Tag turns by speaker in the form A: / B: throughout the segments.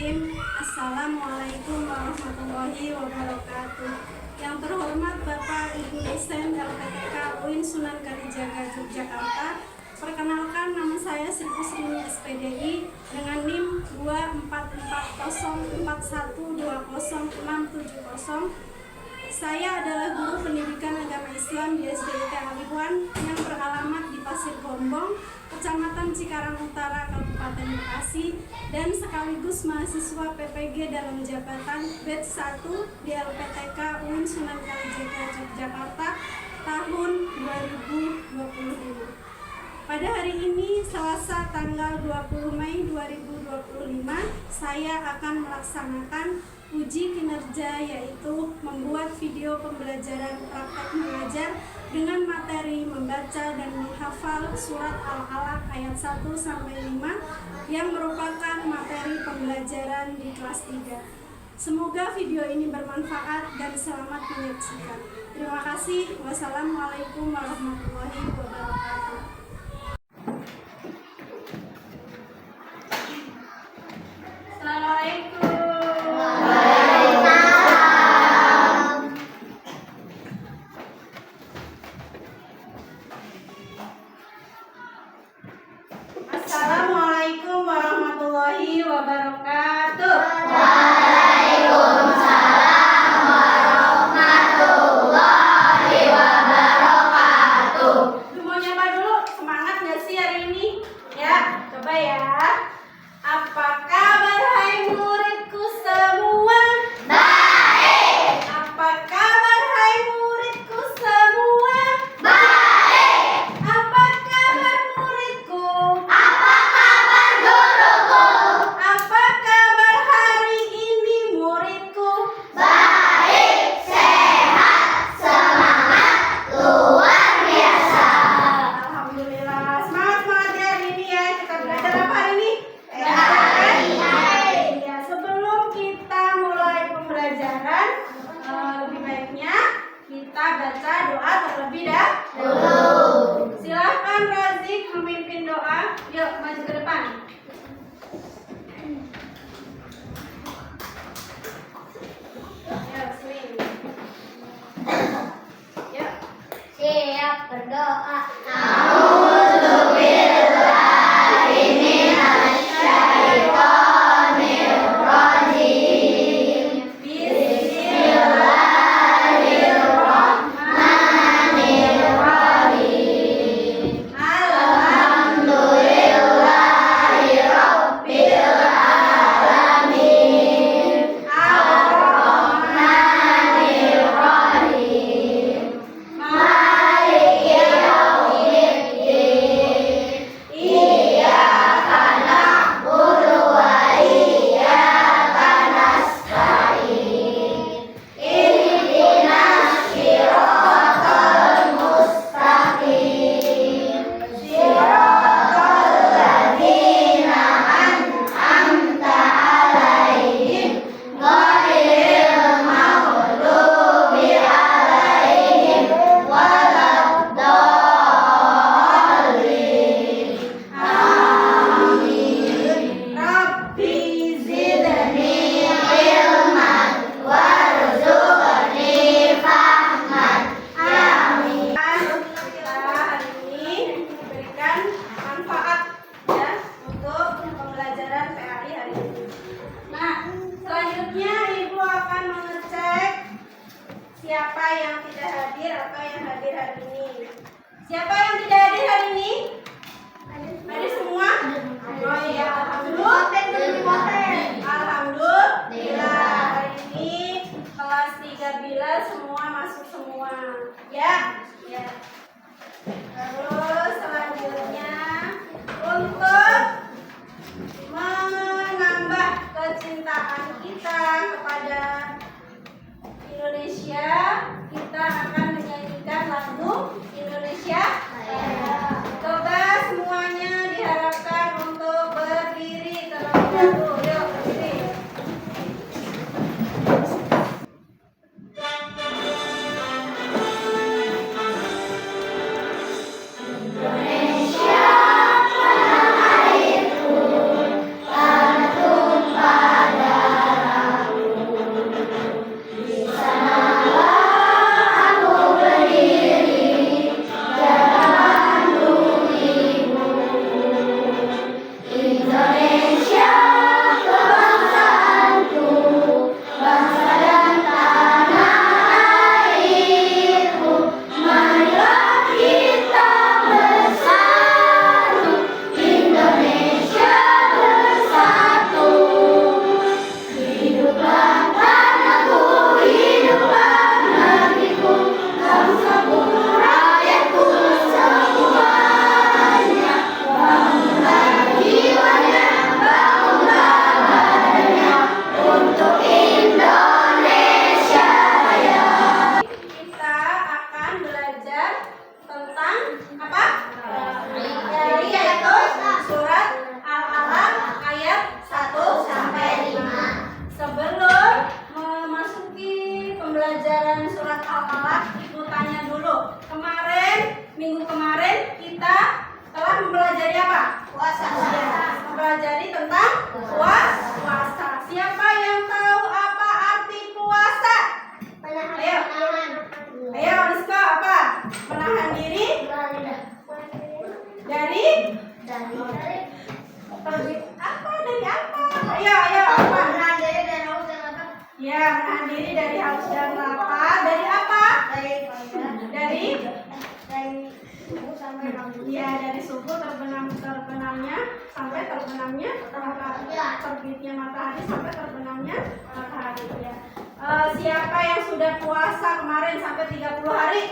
A: Bismillahirrahmanirrahim. Assalamualaikum warahmatullahi wabarakatuh. Yang terhormat Bapak Ibu dosen LPTK UIN Sunan Kalijaga Yogyakarta. Perkenalkan, nama saya Sri Kusrini SPDI dengan NIM 24404120670. Saya adalah guru pendidikan agama Islam di SDIT Aliwan yang beralamat di Pasir Gombong, Kecamatan Cikarang Utara, Kabupaten Bekasi, dan sekaligus mahasiswa PPG dalam jabatan batch 1 di LPTK UIN Sunan Kalijaga Yogyakarta tahun 2022. Pada hari ini, Selasa tanggal 20 Mei 2025, saya akan melaksanakan uji kinerja, yaitu membuat video pembelajaran praktek mengajar dengan materi membaca dan menghafal surat Al-Alaq ayat 1-5 yang merupakan materi pembelajaran di kelas 3. Semoga video ini bermanfaat dan selamat menyaksikan. Terima kasih. Wassalamualaikum warahmatullahi wabarakatuh. Assalamualaikum. Assalamualaikum warahmatullahi wabarakatuh.
B: Waalaikumsalam warahmatullahi wabarakatuh.
A: Mau nyapa dulu, semangat gak sih hari ini? Ya, coba ya. Apa kabar hai muridku semua?
B: Baik.
A: Apa kabar hai muridku semua?
B: Baik.
A: Apa kabar muridku?
B: Apa kabar guruku?
A: Apa kabar hari ini muridku?
B: Baik, sehat, semangat, luar biasa.
A: Alhamdulillah. Semangat ya hari ini ya. Kita belajar apa hari ini? Ya, sebelum kita mulai pembelajaran, lebih baiknya kita baca doa terlebih dahulu. Silahkan Razik memimpin doa. Yuk, maju ke depan. Ya, swing. Yuk.
B: Siap berdoa.
A: Siapa yang tidak hadir atau yang hadir hari ini? Siapa yang tidak hadir hari ini? Hadir semua? Oh iya, alhamdulillah. Alhamdulillah, hari ini kelas 3 bila semua masuk semua. Ya? Ya. Terus selanjutnya untuk menambah kecintaan kita kepada Indonesia, kita akan menyanyikan lagu Indonesia Raya. Coba semuanya diharapkan untuk berdiri terlebih dahulu. Yuk. subuh terbenamnya sampai terbenamnya matahari, terbitnya matahari sampai terbenamnya matahari ya. Siapa yang sudah puasa kemarin sampai 30 hari?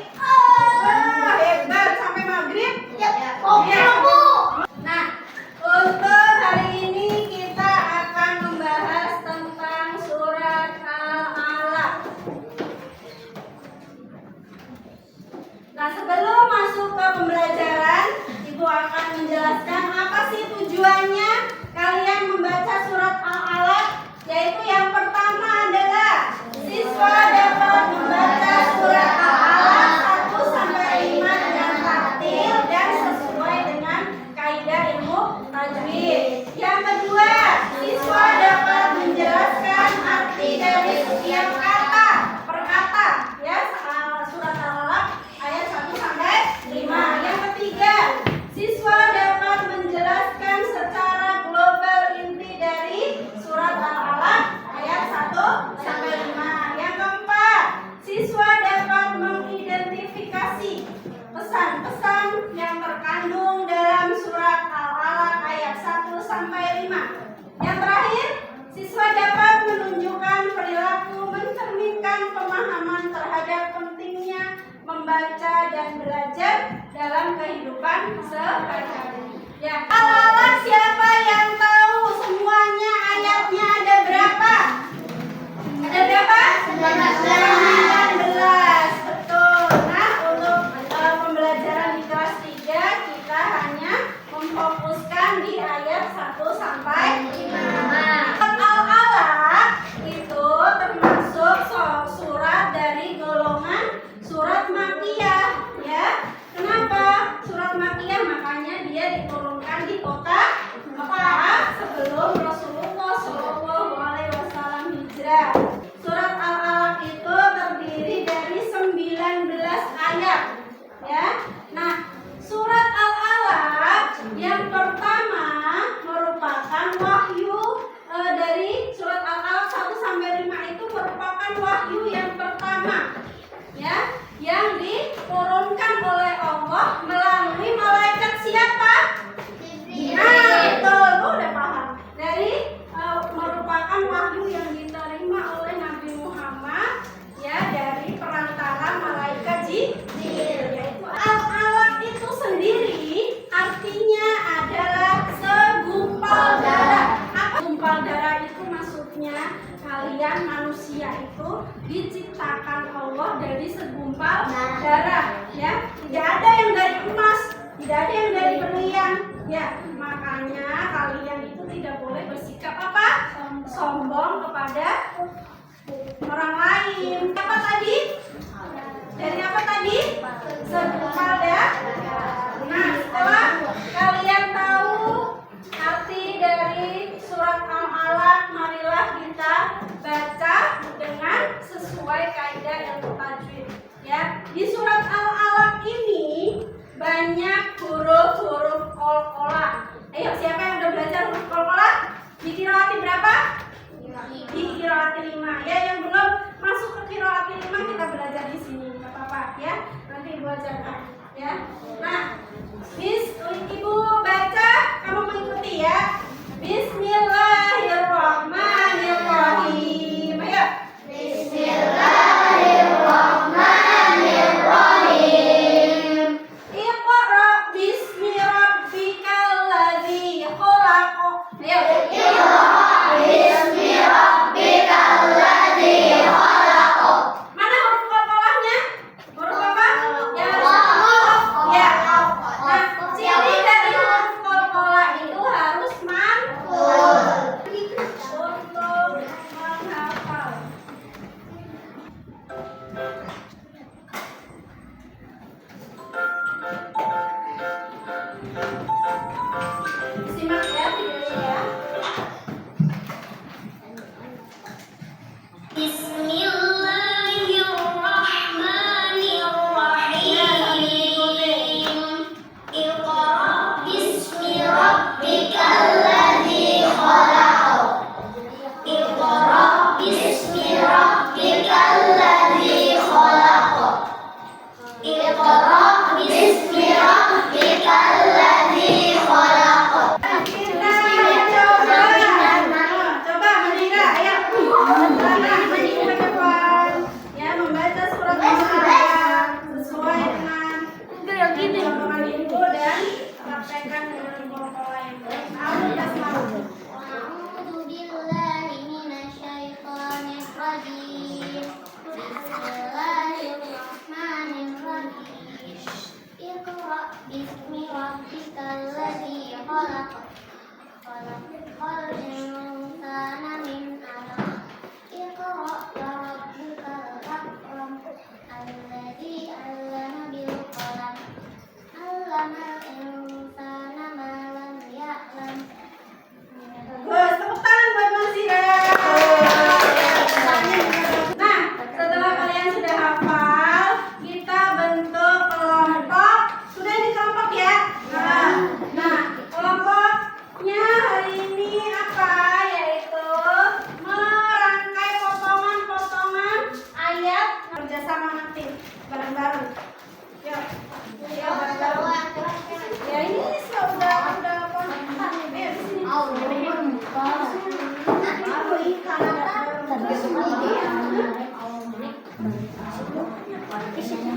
A: Hebat, sampai maghrib?
B: Ya.
A: Nah, untuk hari ini kita akan membahas tentang surat Al-Alaq. Nah, sebelum masuk ke pembelajaran, Ibu akan menjelaskan apa sih tujuannya kalian membaca surat Al-Alaq. Yaitu yang pertama adalah siswa dapat membaca surat Al-Alaq 1 sampai 5 dengan tartil dan sesuai dengan kaidah ilmu tajwid. Yang kedua, siswa dapat menjelaskan arti dari setiap kata per kata ya, surat Al-Alaq ayat 1 sampai 5. Yang ketiga, siswa dapat menjelaskan secara global inti dari surat Al-Alaq ayat 1 sampai 5. Yang keempat, siswa dapat mengidentifikasi pesan-pesan yang terkandung dalam surat Al-Alaq ayat 1 sampai 5. Yang terakhir, siswa dapat menunjukkan perilaku mencerminkan pemahaman terhadap pentingnya membaca dan belajar dalam kehidupan sehari-hari. Ya, Al-Alaq siapa yang tahu semuanya ayatnya ada berapa? Ada berapa? 19. Betul. Nah, untuk pembelajaran di kelas 3 kita hanya memfokuskan di ayat 1 sampai 5. Al-Alaq itu termasuk surat dari golongan surat Makkiyah ya. Kenapa surat Makkiyah? Makanya dia diturunkan di kota Mekah sebelum Rasulullah SAW hijrah. Surat Al-Alaq itu terdiri dari 19 ayat ya. Nah, surat Al-Alaq yang pertama merupakan wahyu dari surat Al-Alaq 1 sampai 5 itu merupakan wahyu yang pertama ya, yang diturunkan oleh Allah melalui malaikat siapa? Nah, betul, lu udah paham. Dari merupakan wahyu yang diterima oleh Nabi Muhammad ya, dari perantara malaikat Jibril. Yaitu Al-Alaq itu sendiri artinya adalah segumpal darah. Apa gumpal darah itu? Maksudnya kalian manusia itu diciptakan Allah dari segumpal darah ya. Tidak ada yang dari emas, tidak ada yang dari berlian ya. Makanya kalian itu tidak boleh bersikap apa? Sombong kepada orang lain. Apa tadi? Dari apa tadi? Segumpal darah. Nah, setelah kalian tahu arti dari surat Al-Alaq, marilah kita baca dengan sesuai kaidah ilmu tajwid ya. Di surat Al-Alaq ini banyak huruf-huruf qalqalah. Ayo, siapa yang udah belajar huruf qalqalah? Di qiraat berapa? Di qiraat 5 ya. Yang belum masuk ke qiraat 5 kita belajar di sini, enggak apa-apa ya. Nanti Ibu ajarkan ya. Nah, Ibu baca, kamu mengikuti ya. Bismillahirrahmanirrahim. Ayo.
B: Bismillahirrahmanirrahim.
A: Iqra bismi rabbikal ladzi khalaq. Ayo.
B: Iqra bismi rabbikal ladzi khalaq.
A: Mana huruf qalqalahnya? Huruf apa? Ya. Ya. Nah, ciri dari huruf qalqalah itu harus mantul. bareng-bareng. Ya, ya bareng-bareng. Ya ini sudah apa? Ayo di sini.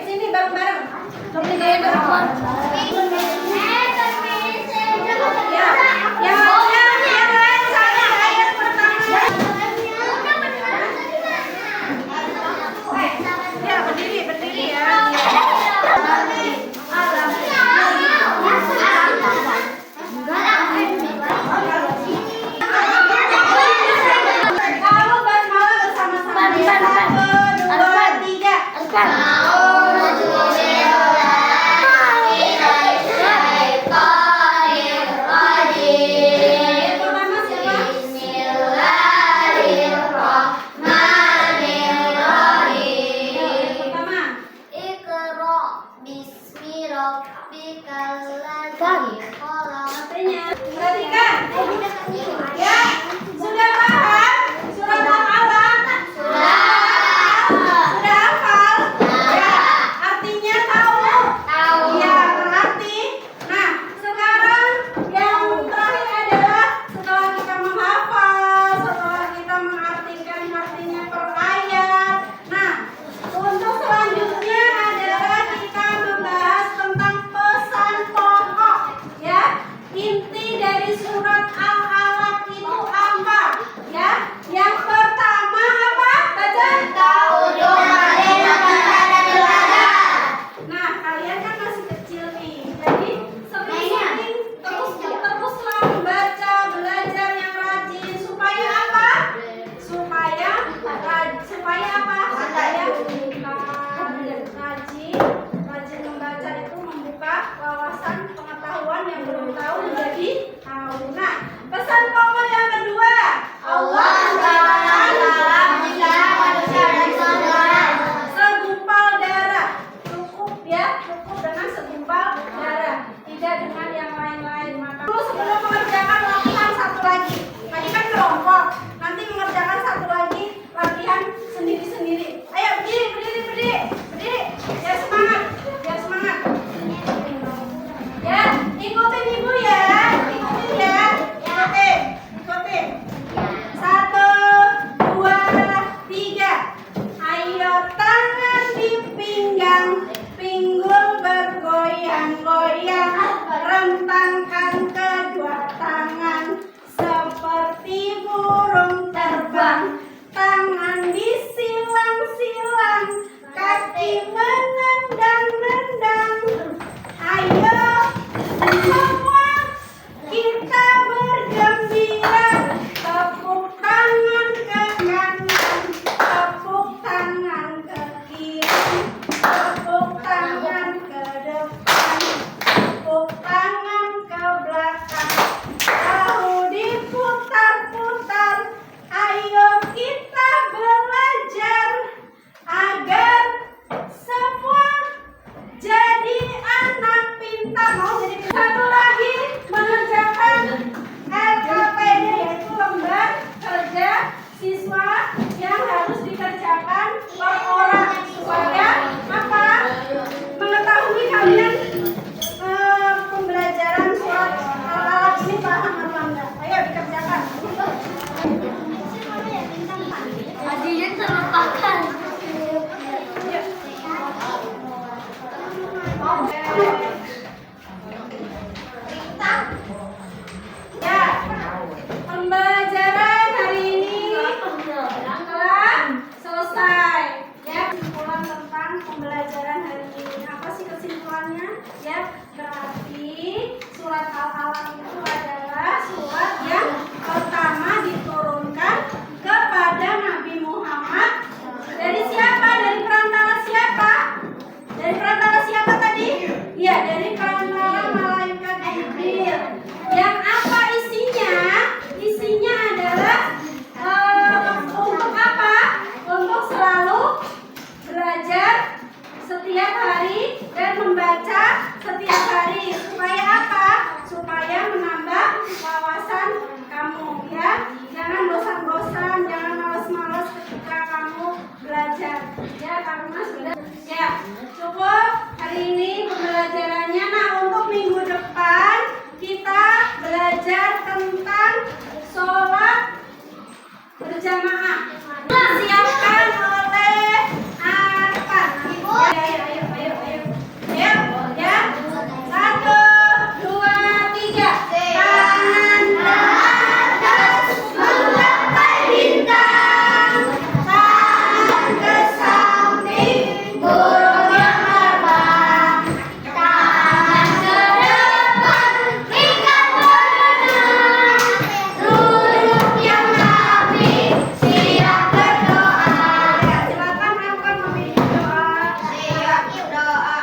A: Sini bareng-bareng. Ya, yang lain cari ayat pertama. Ya, berdiri ya. Lalu basmalah bersama-sama. 1, 2, 3. Pertama siapa? Pertama.
B: Iqra bismi rabbikal ladzi khalaq.
A: Artinya, perhatikan. Ya, sudah paham surat Al-Alaq? Sudah hafal? Ya, artinya tahu? Ya, berarti. Nah, sekarang yang terakhir adalah setelah kita menghafal, setelah kita mengartikan artinya per ayat. Nah, untuk selanjutnya adalah kita membahas tentang pesan pokok. Ya, inti dari surat Al-Alaq itu apa? Ya, yang pertama apa? Baca. Nah, kalian kan masih kecil nih, jadi sering-sering teruslah membaca, belajar yang rajin supaya apa? Supaya apa? Supaya rajin membaca itu membuka wawasan pengetahuan yang belum tahu menjadi tahu. Nah, pesan pokok yang kedua, Allah segumpal darah cukup ya, cukup dengan segumpal darah, tidak dengan yang lain-lain. Maka dulu sebelum mengerjakan latihan satu lagi, tadi kan kelompok, nanti mengerjakan satu lagi latihan sendiri-sendiri. Ayo berdiri. Ya semangat. Ya, ikutin ibu ya, ikutin. 1, 2, 3. Ayo tangan di pinggang, pinggul bergoyang-goyang, rentangkan kedua tangan seperti burung terbang, tangan disilang-silang, kaki menendang-nendang. Ayo semua kita bergembira, tepuk tangan ke kanan, tepuk tangan ke kiri, tepuk tangan ke depan, tepuk tangan ke belakang. belajar. Ya, Kak Rumah sudah. Ya, cukup hari ini pembelajarannya. Nah, untuk minggu depan kita belajar tentang sholat berjamaah. Disiapkan oleh Arfan. Ayo. Ya, ya. 1, 2, 3. Tangan ke atas menggapai bintang. Tangan ke samping burung yang terbang. Tangan ke depan ikat berenang. Duduk yang rapi siap berdoa. Silakan melakukan memimpin doa. Siap doa.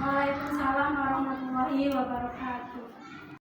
A: Waalaikumsalam warahmatullahi wabarakatuh.